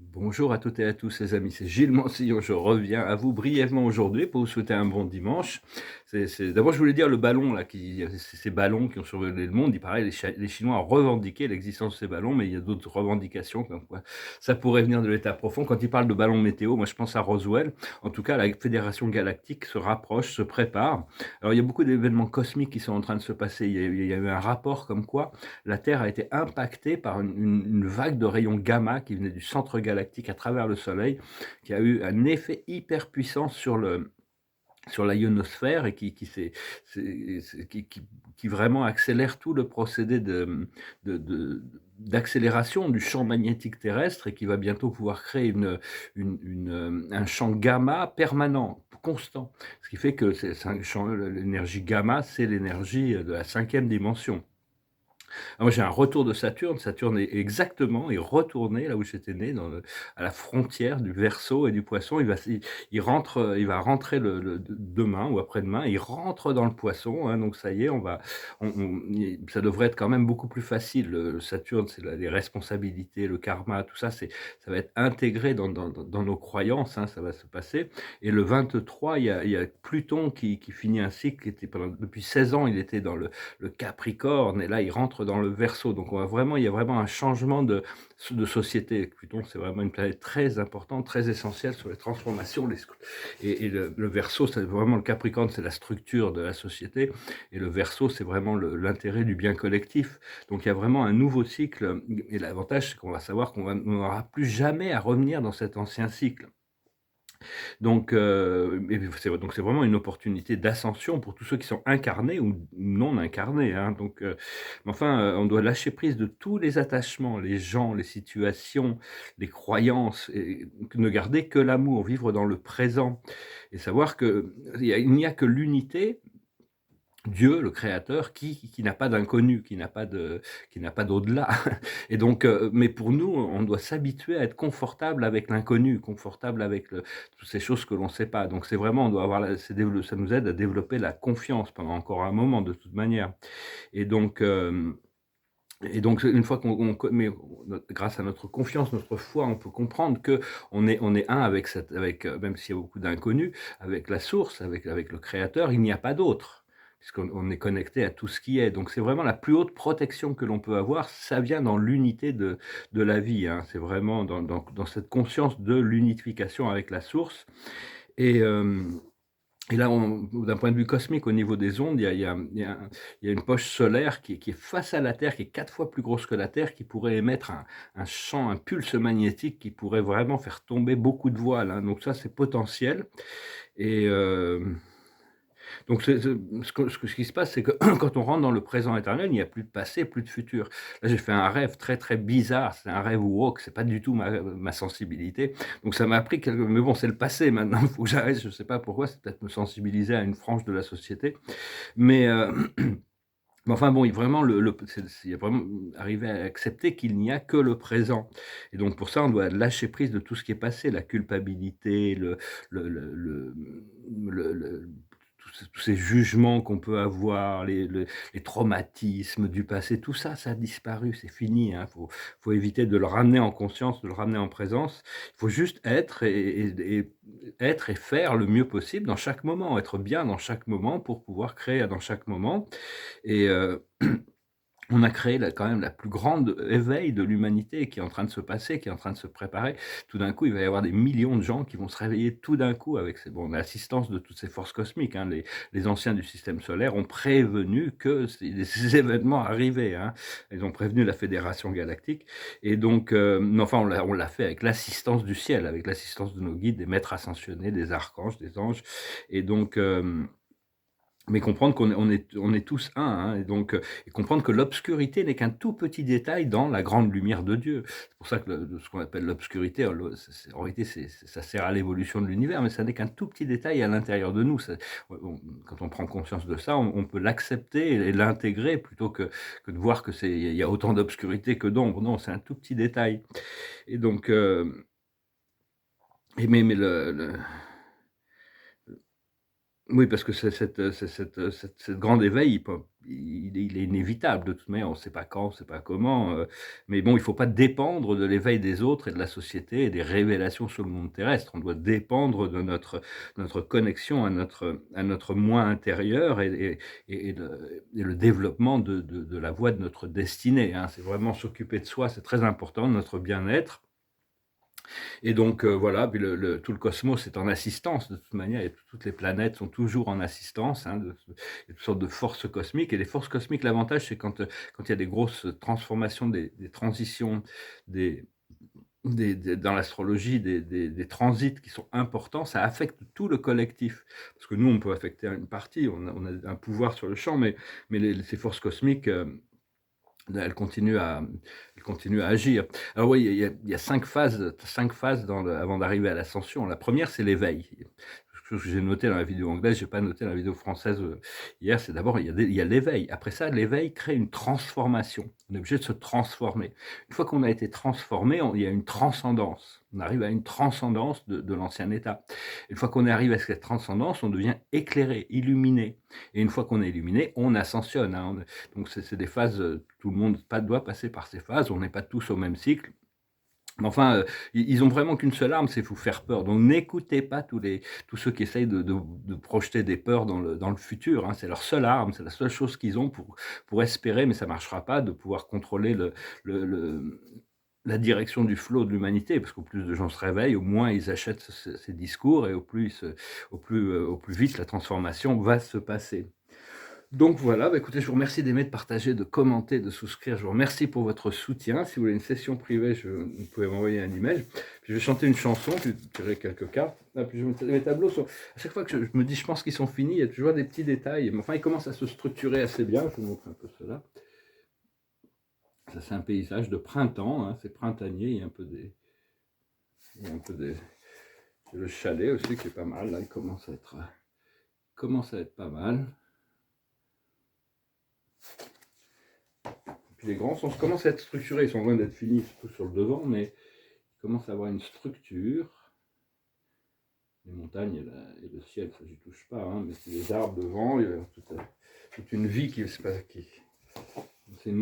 Bonjour à toutes et à tous les amis, c'est Gilles Mansillon. Je reviens à vous brièvement aujourd'hui pour vous souhaiter un bon dimanche. D'abord, je voulais dire le ballon là, ces ballons qui ont survolé le monde. Il paraît les Chinois ont revendiqué l'existence de ces ballons, mais il y a d'autres revendications comme quoi ça pourrait venir de l'état profond. Quand ils parlent de ballons météo, moi je pense à Roswell. En tout cas, la Fédération Galactique se rapproche, se prépare. Alors il y a beaucoup d'événements cosmiques qui sont en train de se passer. Il y a eu un rapport comme quoi la Terre a été impactée par une vague de rayons gamma qui venait du centre galactique à travers le Soleil, qui a eu un effet hyper puissant sur la ionosphère et qui vraiment accélère tout le procédé d'accélération du champ magnétique terrestre et qui va bientôt pouvoir créer un champ gamma permanent, constant. Ce qui fait que l'énergie gamma, c'est l'énergie de la cinquième dimension. Ah, moi, j'ai un retour de Saturne. Saturne est retourné là où j'étais né, à la frontière du Verseau et du Poisson. Il va rentrer demain ou après-demain. Il rentre dans le Poisson, hein, donc ça y est, ça devrait être quand même beaucoup plus facile. Le Saturne, c'est les responsabilités, le karma, tout ça, ça va être intégré dans nos croyances, hein, ça va se passer. Et le 23, il y a Pluton qui finit un cycle. Depuis 16 ans, il était dans le Capricorne, et là, il rentre dans le Verseau. Donc, il y a vraiment un changement de société. Pluton, c'est vraiment une planète très importante, très essentielle sur les transformations. Et le Verseau, c'est vraiment le Capricorne, c'est la structure de la société. Et le Verseau, c'est vraiment l'intérêt du bien collectif. Donc, il y a vraiment un nouveau cycle. Et l'avantage, c'est qu'on va savoir qu'on n'aura plus jamais à revenir dans cet ancien cycle. Donc c'est vraiment une opportunité d'ascension pour tous ceux qui sont incarnés ou non incarnés, hein. Mais enfin, on doit lâcher prise de tous les attachements, les gens, les situations, les croyances, et ne garder que l'amour, vivre dans le présent et savoir qu'il n'y a que l'unité, Dieu, le créateur, qui n'a pas d'inconnu, qui n'a pas d'au-delà. Et mais pour nous, on doit s'habituer à être confortable avec l'inconnu, confortable avec toutes ces choses que l'on ne sait pas. Donc c'est vraiment, on doit avoir ça nous aide à développer la confiance pendant encore un moment, de toute manière. Et donc, une fois grâce à notre confiance, notre foi, on peut comprendre que on est un même s'il y a beaucoup d'inconnus, avec la source, avec le créateur, il n'y a pas d'autre, puisqu'on est connecté à tout ce qui est. Donc c'est vraiment la plus haute protection que l'on peut avoir, ça vient dans l'unité de la vie, hein. C'est vraiment dans cette conscience de l'unification avec la source. Et hem et là, d'un point de vue cosmique, au niveau des ondes, il y a une poche solaire qui est face à la Terre, qui est 4 fois plus grosse que la Terre, qui pourrait émettre un champ, un pulse magnétique qui pourrait vraiment faire tomber beaucoup de voiles, hein. Donc ça, c'est potentiel. Et donc ce qui se passe, c'est que quand on rentre dans le présent éternel, il n'y a plus de passé, plus de futur. Là, j'ai fait un rêve très, très bizarre, c'est un rêve woke, c'est pas du tout ma sensibilité. Donc ça m'a appris quelque mais bon, c'est le passé maintenant, il faut que j'arrête, je sais pas pourquoi, c'est peut-être me sensibiliser à une frange de la société. Mais mais enfin bon, il y a vraiment arriver à accepter qu'il n'y a que le présent. Et donc pour ça, on doit lâcher prise de tout ce qui est passé, la culpabilité, le tous ces jugements qu'on peut avoir, les traumatismes du passé, tout ça, ça a disparu, c'est fini, hein. Faut éviter de le ramener en conscience, de le ramener en présence. Il faut juste être et être et faire le mieux possible dans chaque moment, être bien dans chaque moment pour pouvoir créer dans chaque moment. Et on a créé quand même la plus grande éveil de l'humanité qui est en train de se passer, qui est en train de se préparer. Tout d'un coup, il va y avoir des millions de gens qui vont se réveiller tout d'un coup avec l'assistance de toutes ces forces cosmiques, hein. Les anciens du système solaire ont prévenu que ces événements arrivaient, hein. Ils ont prévenu la Fédération galactique. Et donc, mais enfin, on l'a fait avec l'assistance du ciel, avec l'assistance de nos guides, des maîtres ascensionnés, des archanges, des anges. Et donc, mais comprendre on est tous un, hein. Et comprendre que l'obscurité n'est qu'un tout petit détail dans la grande lumière de Dieu. C'est pour ça que ce qu'on appelle l'obscurité, en réalité, ça sert à l'évolution de l'univers, mais ça n'est qu'un tout petit détail à l'intérieur de nous. Quand on prend conscience de ça, on peut l'accepter et l'intégrer plutôt que de voir il y a autant d'obscurité que d'ombre. Non, c'est un tout petit détail. Et donc, mais Oui, parce que cette grande éveil, il est inévitable de toute manière. On ne sait pas quand, on ne sait pas comment, mais bon, il ne faut pas dépendre de l'éveil des autres et de la société et des révélations sur le monde terrestre. On doit dépendre de notre connexion à notre moi intérieur et le développement de la voie de notre destinée, hein. C'est vraiment s'occuper de soi, c'est très important, de notre bien-être. Et donc, voilà, puis tout le cosmos est en assistance de toute manière, et toutes les planètes sont toujours en assistance, hein, il y a toutes sortes de forces cosmiques, et les forces cosmiques, l'avantage, c'est quand il y a des grosses transformations, des transitions, des dans l'astrologie, des transits qui sont importants, ça affecte tout le collectif. Parce que nous, on peut affecter une partie, on a un pouvoir sur le champ, mais ces forces cosmiques, elle continue à elle continue à agir. Alors oui, il y a 5 phases avant d'arriver à l'ascension. La première, c'est l'éveil. Chose que j'ai noté dans la vidéo anglaise, j'ai pas noté dans la vidéo française, hier, c'est d'abord il y a l'éveil. Après ça, l'éveil crée une transformation. On est obligé de se transformer. Une fois qu'on a été transformé, il y a une transcendance. On arrive à une transcendance de l'ancien état. Une fois qu'on arrive à cette transcendance, on devient éclairé, illuminé, et une fois qu'on est illuminé, on ascensionne, hein. Donc c'est des phases, tout le monde doit passer par ces phases, on n'est pas tous au même cycle. Mais enfin, ils ont vraiment qu'une seule arme, c'est vous faire peur. Donc n'écoutez pas tous ceux qui essayent de projeter des peurs dans le futur, hein. C'est leur seule arme, c'est la seule chose qu'ils ont pour espérer, mais ça marchera pas, de pouvoir contrôler le la direction du flot de l'humanité. Parce qu'au plus de gens se réveillent, au moins ils achètent ces discours, et au plus vite la transformation va se passer. Donc voilà, bah, écoutez, je vous remercie d'aimer, de partager, de commenter, de souscrire. Je vous remercie pour votre soutien. Si vous voulez une session privée, vous pouvez m'envoyer un email. Puis je vais chanter une chanson, puis tirer quelques cartes. Ah, puis je vais mes tableaux sont... À chaque fois que je me dis, je pense qu'ils sont finis, il y a toujours des petits détails. Mais enfin, ils commencent à se structurer assez bien. Je vous montre un peu cela. Ça, c'est un paysage de printemps, hein. C'est printanier. Il y a un peu des... Il y a un peu des... Le chalet aussi qui est pas mal. Là, il commence à être pas mal. Puis les grands commencent à être structurés, ils sont loin d'être finis, surtout sur le devant, mais ils commencent à avoir une structure. Les montagnes et le ciel, ça j'y touche pas, hein, mais c'est les arbres devant, il y a toute une vie qui se passe. C'est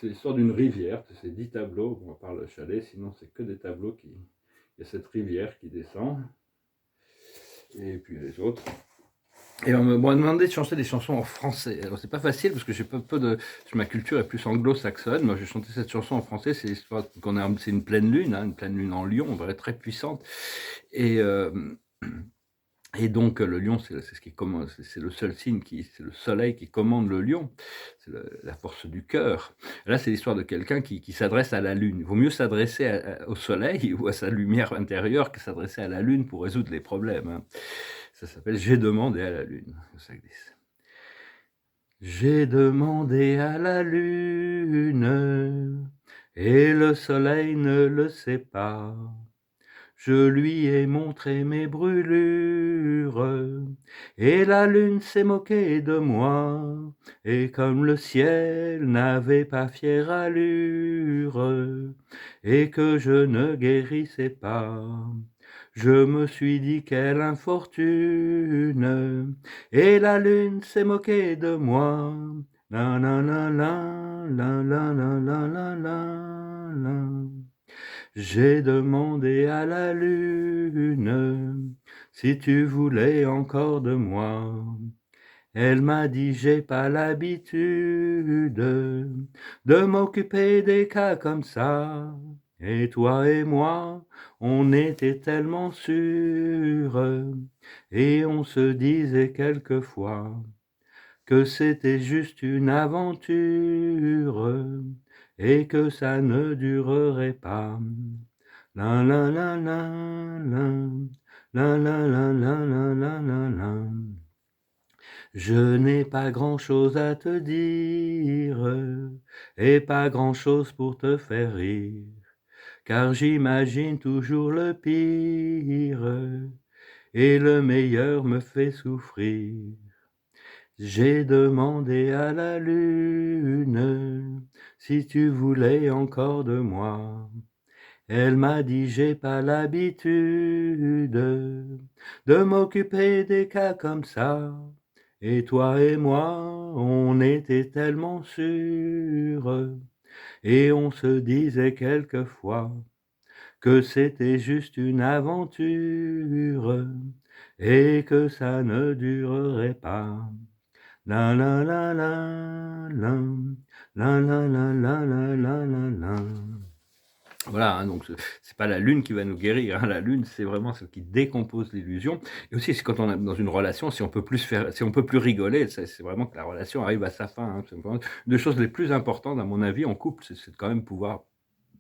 l'histoire d'une rivière, c'est 10 tableaux, on parle de chalet, sinon c'est que des tableaux il y a cette rivière qui descend, et puis les autres. Et on m'a demandé de chanter des chansons en français. Alors c'est pas facile parce que j'ai peu de, ma culture est plus anglo-saxonne. Moi j'ai chanté cette chanson en français. C'est l'histoire c'est une pleine lune, hein, une pleine lune en Lion, vraie très puissante. Et et donc le lion, c'est ce qui commande, c'est le seul signe c'est le soleil qui commande le lion. C'est la force du cœur. Là, c'est l'histoire de quelqu'un qui s'adresse à la lune. Il vaut mieux s'adresser au soleil ou à sa lumière intérieure que s'adresser à la lune pour résoudre les problèmes, hein. Ça s'appelle J'ai demandé à la lune. Ça glisse. J'ai demandé à la lune, et le soleil ne le sait pas. Je lui ai montré mes brûlures, et la lune s'est moquée de moi. Et comme le ciel n'avait pas fière allure, et que je ne guérissais pas, je me suis dit quelle infortune, et la lune s'est moquée de moi. La la la la, la la la la la la la. J'ai demandé à la lune si tu voulais encore de moi. Elle m'a dit j'ai pas l'habitude de m'occuper des cas comme ça. Et toi et moi, on était tellement sûrs, et on se disait quelquefois que c'était juste une aventure et que ça ne durerait pas. La la la la la, la la la la la la la la. Je n'ai pas grand-chose à te dire et pas grand-chose pour te faire rire, car j'imagine toujours le pire et le meilleur me fait souffrir. J'ai demandé à la lune si tu voulais encore de moi. Elle m'a dit: «J'ai pas l'habitude de m'occuper des cas comme ça, et toi et moi, on était tellement sûrs, et on se disait quelquefois que c'était juste une aventure et que ça ne durerait pas. La la la la la, la la la la la la la la». Voilà, hein, donc c'est pas la lune qui va nous guérir, hein. La lune, c'est vraiment ce qui décompose l'illusion, et aussi, c'est quand on est dans une relation, si on peut plus rigoler, c'est vraiment que la relation arrive à sa fin, hein. C'est vraiment 2 choses les plus importantes, à mon avis, en couple, c'est de quand même pouvoir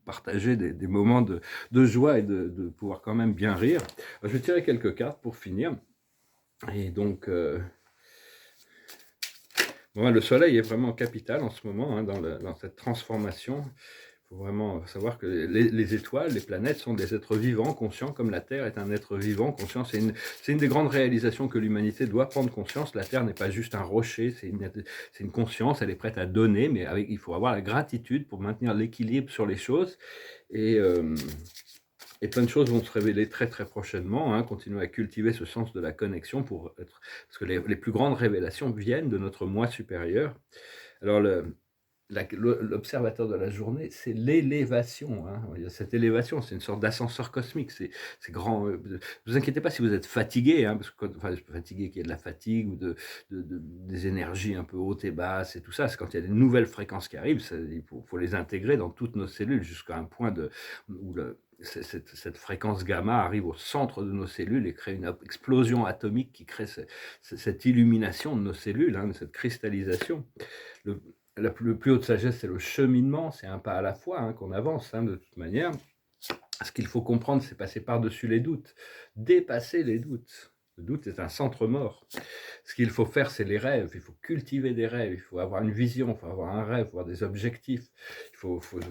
partager des moments de joie et de pouvoir quand même bien rire. Je vais tirer quelques cartes pour finir, et donc, bon, le soleil est vraiment capital en ce moment, hein, dans cette transformation. Il faut vraiment savoir que les étoiles, les planètes sont des êtres vivants, conscients, comme la Terre est un être vivant, conscient. C'est une des grandes réalisations que l'humanité doit prendre conscience. La Terre n'est pas juste un rocher, c'est une conscience, elle est prête à donner, mais il faut avoir la gratitude pour maintenir l'équilibre sur les choses. Et, et plein de choses vont se révéler très très prochainement, hein. Continuer à cultiver ce sens de la connexion parce que les plus grandes révélations viennent de notre moi supérieur. Alors l'observateur de la journée, c'est l'élévation, hein. Il y a cette élévation, c'est une sorte d'ascenseur cosmique. C'est grand. Vous inquiétez pas si vous êtes fatigué, hein, parce que enfin, fatigué, qu'il y ait de la fatigue ou des énergies un peu hautes et basses et tout ça. C'est quand il y a des nouvelles fréquences qui arrivent, il faut les intégrer dans toutes nos cellules jusqu'à un point où cette fréquence gamma arrive au centre de nos cellules et crée une explosion atomique qui crée cette illumination de nos cellules, hein, de cette cristallisation. Le, le plus haute sagesse, c'est le cheminement, c'est un pas à la fois, hein, qu'on avance, hein, de toute manière. Ce qu'il faut comprendre, c'est passer par-dessus les doutes, dépasser les doutes. Le doute est un centre mort. Ce qu'il faut faire, c'est les rêves. Il faut cultiver des rêves. Il faut avoir une vision. Il faut avoir un rêve, avoir des objectifs. Faut avoir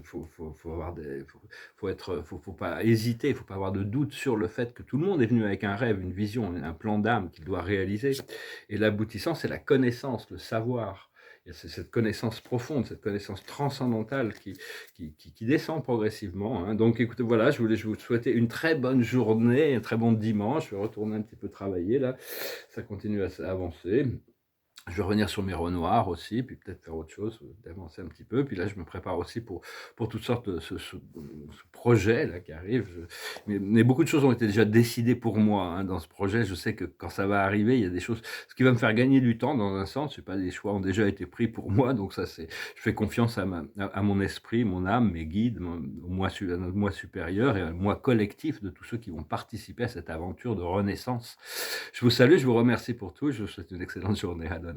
faut pas hésiter. Il faut pas avoir de doute sur le fait que tout le monde est venu avec un rêve, une vision, un plan d'âme qu'il doit réaliser. Et l'aboutissant, c'est la connaissance, le savoir. Il y a cette connaissance profonde, cette connaissance transcendantale qui descend progressivement, hein. Donc écoutez, voilà, je voulais vous souhaiter une très bonne journée, un très bon dimanche. Je vais retourner un petit peu travailler là, ça continue à avancer. Je vais revenir sur mes renoirs aussi, puis peut-être faire autre chose, d'avancer un petit peu. Puis là, je me prépare aussi pour toutes sortes de ce projet là qui arrive. Mais beaucoup de choses ont été déjà décidées pour moi, hein, dans ce projet. Je sais que quand ça va arriver, il y a des choses, ce qui va me faire gagner du temps dans un sens. C'est pas, des choix ont déjà été pris pour moi, donc ça je fais confiance à mon esprit, mon âme, mes guides, à notre moi supérieur et à moi collectif de tous ceux qui vont participer à cette aventure de renaissance. Je vous salue, je vous remercie pour tout. Je vous souhaite une excellente journée. Adonai.